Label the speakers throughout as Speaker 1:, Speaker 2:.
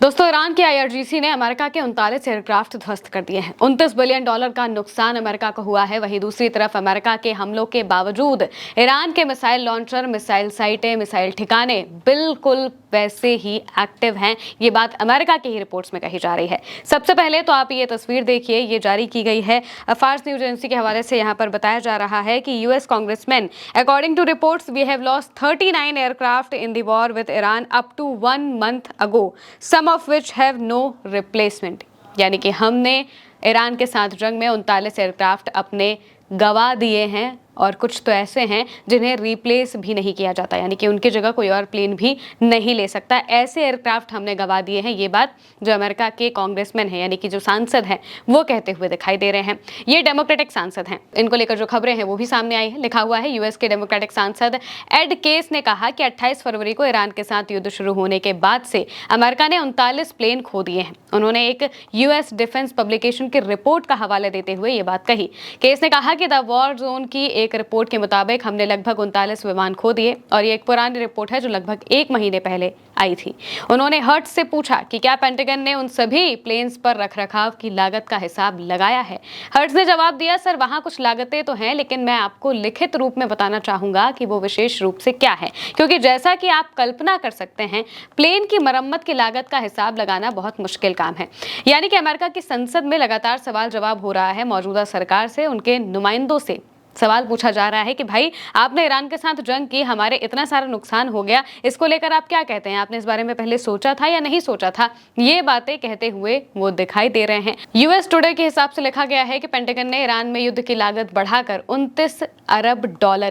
Speaker 1: दोस्तों, ईरान की आईआरजीसी ने अमेरिका के 39 एयरक्राफ्ट ध्वस्त कर दिए हैं। $29 बिलियन का नुकसान अमेरिका को हुआ है। वहीं दूसरी तरफ अमेरिका के हमलों के बावजूद ईरान के मिसाइल लॉन्चर, मिसाइल साइटें, मिसाइल ठिकाने बिल्कुल वैसे ही एक्टिव हैं। ये बात अमेरिका की ही रिपोर्ट्स में कही जा रही है। सबसे पहले तो आप ये तस्वीर देखिए, ये जारी की गई है फार्स न्यूज एजेंसी के हवाले से। यहाँ पर बताया जा रहा है कि US congressman, according to reports, we have lost 39 aircraft in the war with Iran up to 1 month ago, some of which have no replacement. यानी कि हमने ईरान के साथ जंग में 39 एयरक्राफ्ट अपने गवा दिए हैं और कुछ तो ऐसे हैं जिन्हें रिप्लेस भी नहीं किया जाता, यानी कि उनकी जगह कोई और प्लेन भी नहीं ले सकता। ऐसे एयरक्राफ्ट हमने गवा दिए हैं। ये बात जो अमेरिका के कांग्रेसमैन हैं, यानी कि जो सांसद हैं, वो कहते हुए दिखाई दे रहे हैं। ये डेमोक्रेटिक सांसद हैं। इनको लेकर जो खबरें हैं वो भी सामने आई है। लिखा हुआ है, यूएस के डेमोक्रेटिक सांसद एड केस ने कहा कि 28 फरवरी को ईरान के साथ युद्ध शुरू होने के बाद से अमेरिका ने 39 प्लेन खो दिए हैं। उन्होंने एक यूएस डिफेंस पब्लिकेशन की रिपोर्ट का हवाला देते हुए ये बात कही। केस ने कहा कि द वॉर जोन की एक रिपोर्ट के मुताबिक हमने लगभग 39 विमान खो दिए, और ये एक पुरानी रिपोर्ट है जो लगभग 1 महीने पहले आई थी। उन्होंने हर्ट्ज से पूछा कि क्या पेंटागन ने उन सभी प्लेन्स पर रखरखाव की लागत का हिसाब लगाया है। हर्ट्ज ने जवाब दिया, सर वहां कुछ लागतें तो हैं, लेकिन मैं आपको लिखित रूप में बताना चाहूंगा कि वो विशेष रूप से क्या है, क्योंकि जैसा कि आप कल्पना कर सकते हैं, प्लेन की मरम्मत की लागत का हिसाब लगाना बहुत मुश्किल काम है। यानी कि अमेरिका की संसद में लगातार सवाल जवाब हो रहा है। मौजूदा सरकार से, उनके नुमाइंदों से सवाल पूछा जा रहा है कि भाई, आपने ईरान के साथ जंग की, हमारे इतना सारा नुकसान हो गया, इसको लेकर आप क्या कहते हैं? आपने इस बारे में पहले सोचा था या नहीं सोचा था? ये बातें कहते हुए वो दिखाई दे रहे हैं। यूएस टुडे के हिसाब से लिखा गया है कि पेंटागन ने ईरान में युद्ध की लागत बढ़ाकर $29 अरब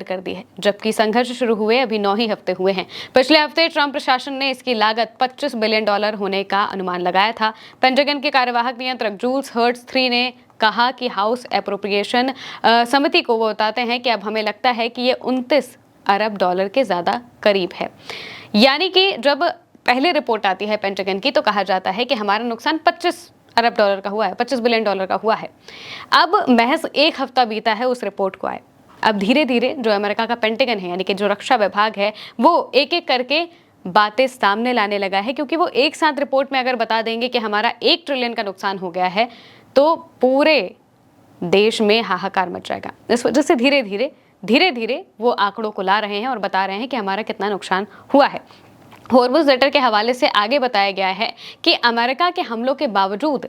Speaker 1: कर दी है, जबकि संघर्ष शुरू हुए अभी 9 ही हफ्ते हुए हैं। पिछले हफ्ते ट्रंप प्रशासन ने इसकी लागत $25 बिलियन होने का अनुमान लगाया था। पेंटागन के कार्यवाहक नियंत्रक जूल्स हर्ट्ज III ने कहा कि हाउस एप्रोप्रिएशन समिति को वो बताते हैं कि अब हमें लगता है कि ये $29 अरब के ज़्यादा करीब है। यानी कि जब पहले रिपोर्ट आती है पेंटागन की, तो कहा जाता है कि हमारा नुकसान $25 अरब का हुआ है, $25 बिलियन का हुआ है। अब महज 1 हफ्ता बीता है उस रिपोर्ट को आए। अब धीरे धीरे जो अमेरिका का पेंटागन है, यानी कि जो रक्षा विभाग है, वो एक एक करके बातें सामने लाने लगा है, क्योंकि वो एक साथ रिपोर्ट में अगर बता देंगे कि हमारा 1 ट्रिलियन का नुकसान हो गया है, तो पूरे देश में हाहाकार मच जाएगा। इस वजह से धीरे धीरे वो आंकड़ों को ला रहे हैं और बता रहे हैं कि हमारा कितना नुकसान हुआ है। हॉर्मुज़ लेटर के हवाले से आगे बताया गया है कि अमेरिका के हमलों के बावजूद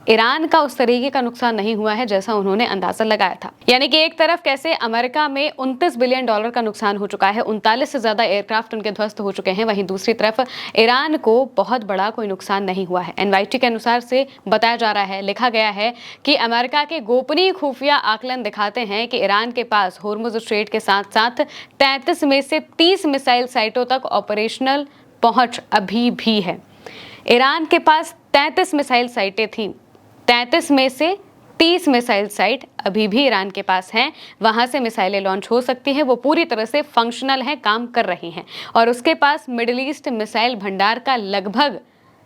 Speaker 1: ईरान का उस तरीके का नुकसान नहीं हुआ है जैसा उन्होंने अंदाजा लगाया था। यानी कि एक तरफ कैसे अमेरिका में $29 बिलियन का नुकसान हो चुका है, 39 से ज्यादा एयरक्राफ्ट उनके ध्वस्त हो चुके हैं, वहीं दूसरी तरफ ईरान को बहुत बड़ा कोई नुकसान नहीं हुआ है। एनवाईटी के अनुसार से बताया जा रहा है, लिखा गया है कि अमेरिका के गोपनीय खुफिया आकलन दिखाते हैं कि ईरान के पास हॉर्मुज़ स्ट्रेट के साथ साथ 33 में से 30 मिसाइल साइटों तक ऑपरेशनल पहुंच अभी भी है। ईरान के पास 33 मिसाइल साइटें थीं, 33 में से 30 मिसाइल साइट अभी भी ईरान के पास हैं। वहां से मिसाइलें लॉन्च हो सकती हैं, वो पूरी तरह से फंक्शनल हैं, काम कर रही हैं, और उसके पास मिडिल ईस्ट मिसाइल भंडार का लगभग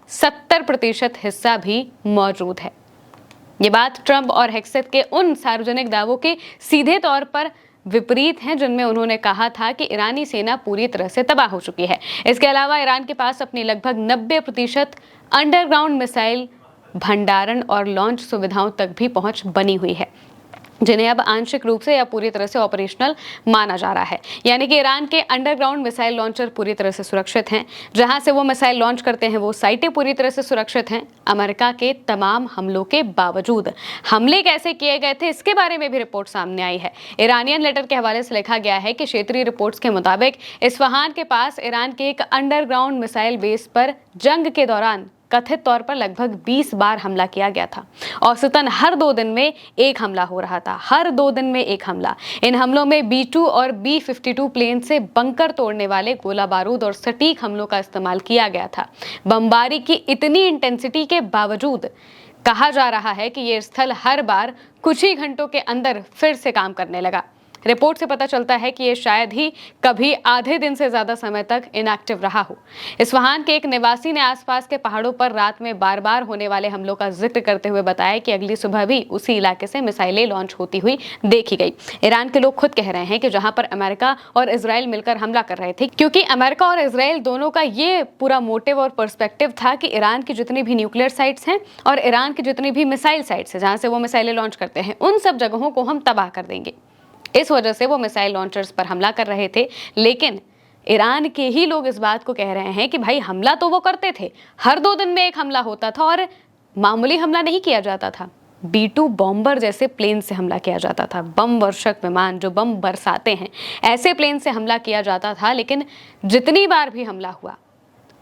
Speaker 1: 70% हिस्सा भी मौजूद है। ये बात ट्रंप और हेक्सेथ के उन सार्वजनिक दावों के सीधे तौर पर विपरीत हैं जिनमें उन्होंने कहा था कि ईरानी सेना पूरी तरह से तबाह हो चुकी है। इसके अलावा ईरान के पास अपनी लगभग 90% अंडरग्राउंड मिसाइल भंडारण और लॉन्च सुविधाओं तक भी पहुंच बनी हुई है, जिन्हें अब आंशिक रूप से या पूरी तरह से ऑपरेशनल माना जा रहा है। यानी कि ईरान के अंडरग्राउंड मिसाइल लॉन्चर पूरी तरह से सुरक्षित हैं, जहां से वो मिसाइल लॉन्च करते हैं वो साइटें पूरी तरह से सुरक्षित हैं। अमेरिका के तमाम हमलों के बावजूद हमले कैसे किए गए थे, इसके बारे में भी रिपोर्ट सामने आई है। ईरानियन लेटर के हवाले से लिखा गया है कि क्षेत्रीय रिपोर्ट्स के मुताबिक इस्फहान के पास ईरान के एक अंडरग्राउंड मिसाइल बेस पर जंग के दौरान कथित तौर पर लगभग 20 बार हमला किया गया था। औसतन हर 2 दिन में एक हमला हो रहा था, हर 2 दिन में एक हमला। इन हमलों में B-2 और B-52 प्लेन से बंकर तोड़ने वाले गोला बारूद और सटीक हमलों का इस्तेमाल किया गया था। बमबारी की इतनी इंटेंसिटी के बावजूद कहा जा रहा है कि ये स्थल हर बार कुछ ही घंटों के अंदर फिर से काम करने लगा। रिपोर्ट से पता चलता है कि ये शायद ही कभी आधे दिन से ज्यादा समय तक इनएक्टिव रहा हो। इस्फहान के एक निवासी ने आसपास के पहाड़ों पर रात में बार बार होने वाले हमलों का जिक्र करते हुए बताया कि अगली सुबह भी उसी इलाके से मिसाइलें लॉन्च होती हुई देखी गई। ईरान के लोग खुद कह रहे हैं कि जहां पर अमेरिका और इजराइल मिलकर हमला कर रहे थे, क्योंकि अमेरिका और इजराइल दोनों का ये पूरा मोटिव और पर्सपेक्टिव था कि ईरान की जितनी भी न्यूक्लियर साइट्स हैं और ईरान की जितनी भी मिसाइल साइट्स हैं जहां से वो मिसाइलें लॉन्च करते हैं, उन सब जगहों को हम तबाह कर देंगे। इस वजह से वो मिसाइल लॉन्चर्स पर हमला कर रहे थे। लेकिन ईरान के ही लोग इस बात को कह रहे हैं कि भाई हमला तो वो करते थे, हर 2 दिन में एक हमला होता था और मामूली हमला नहीं किया जाता था, B-2 बॉम्बर जैसे प्लेन से हमला किया जाता था। बम वर्षक विमान जो बम बरसाते हैं, ऐसे प्लेन से हमला किया जाता था। लेकिन जितनी बार भी हमला हुआ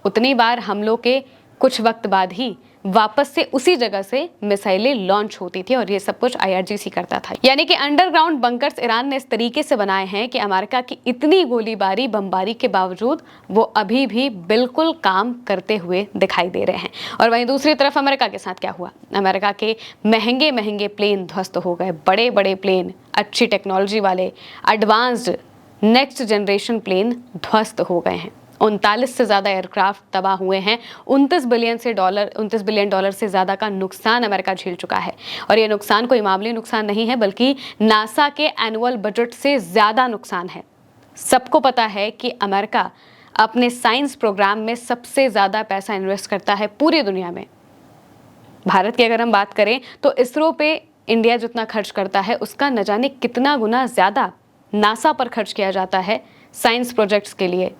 Speaker 1: उतनी बार हमलों के कुछ वक्त बाद ही वापस से उसी जगह से मिसाइलें लॉन्च होती थी और ये सब कुछ IRGC करता था। यानी कि अंडरग्राउंड बंकर्स ईरान ने इस तरीके से बनाए हैं कि अमेरिका की इतनी गोलीबारी बमबारी के बावजूद वो अभी भी बिल्कुल काम करते हुए दिखाई दे रहे हैं। और वहीं दूसरी तरफ अमेरिका के साथ क्या हुआ? अमेरिका के महंगे महंगे प्लेन ध्वस्त हो गए। बड़े बड़े प्लेन, अच्छी टेक्नोलॉजी वाले, एडवांस्ड नेक्स्ट जनरेशन प्लेन ध्वस्त हो गए हैं। 39 से ज़्यादा एयरक्राफ्ट तबाह हुए हैं। 29 बिलियन डॉलर से ज़्यादा का नुकसान अमेरिका झेल चुका है। और ये नुकसान कोई मामूली नुकसान नहीं है, बल्कि नासा के एनुअल बजट से ज़्यादा नुकसान है। सबको पता है कि अमेरिका अपने साइंस प्रोग्राम में सबसे ज़्यादा पैसा इन्वेस्ट करता है पूरी दुनिया में। भारत की अगर हम बात करें तो इसरो पे इंडिया जितना खर्च करता है उसका न जाने कितना गुना ज़्यादा नासा पर खर्च किया जाता है साइंस प्रोजेक्ट्स के लिए,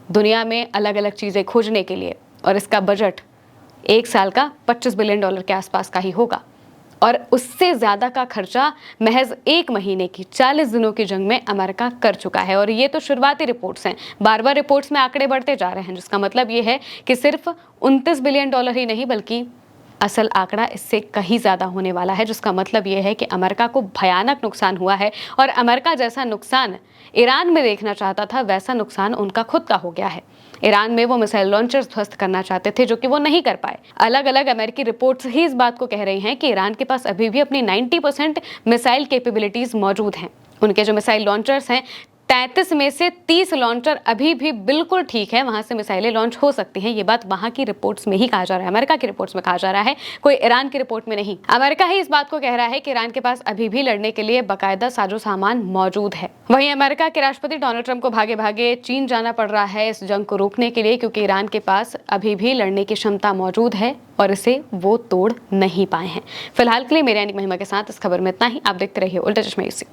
Speaker 1: दुनिया में अलग अलग चीज़ें खोजने के लिए। और इसका बजट 1 साल का 25 बिलियन डॉलर के आसपास का ही होगा। और उससे ज़्यादा का खर्चा महज 1 महीने की 40 दिनों की जंग में अमेरिका कर चुका है। और ये तो शुरुआती रिपोर्ट्स हैं, बार बार रिपोर्ट्स में आंकड़े बढ़ते जा रहे हैं, जिसका मतलब ये है कि सिर्फ 29 बिलियन डॉलर ही नहीं बल्कि असल आंकड़ा इससे कहीं ज़्यादा होने वाला है। जिसका मतलब ये है कि अमेरिका को भयानक नुकसान हुआ है। और अमेरिका जैसा नुकसान ईरान में देखना चाहता था, वैसा नुकसान उनका खुद का हो गया है। ईरान में वो मिसाइल लॉन्चर्स ध्वस्त करना चाहते थे, जो कि वो नहीं कर पाए। अलग अलग अमेरिकी रिपोर्ट्स ही इस बात को कह रही हैं कि ईरान के पास अभी भी अपनी 90% मिसाइल कैपेबिलिटीज मौजूद हैं। उनके जो मिसाइल लॉन्चर्स हैं, 33 में से 30 लॉन्चर अभी भी बिल्कुल ठीक है, वहां से मिसाइलें लॉन्च हो सकती हैं। ये बात वहां की रिपोर्ट्स में ही कहा जा रहा है, अमेरिका की रिपोर्ट्स में कहा जा रहा है, कोई ईरान की रिपोर्ट में नहीं। अमेरिका ही इस बात को कह रहा है कि ईरान के पास अभी भी लड़ने के लिए बाकायदा साजो सामान मौजूद है। वहीं अमेरिका के राष्ट्रपति डोनाल्ड ट्रंप को भागे भागे चीन जाना पड़ रहा है इस जंग को रोकने के लिए, क्योंकि ईरान के पास अभी भी लड़ने की क्षमता मौजूद है और इसे वो तोड़ नहीं पाए हैं। फिलहाल के लिए मेरे यानी महिमा के साथ इस खबर में इतना ही। आप देखते रहिए उल्टा चश्मा यूसी।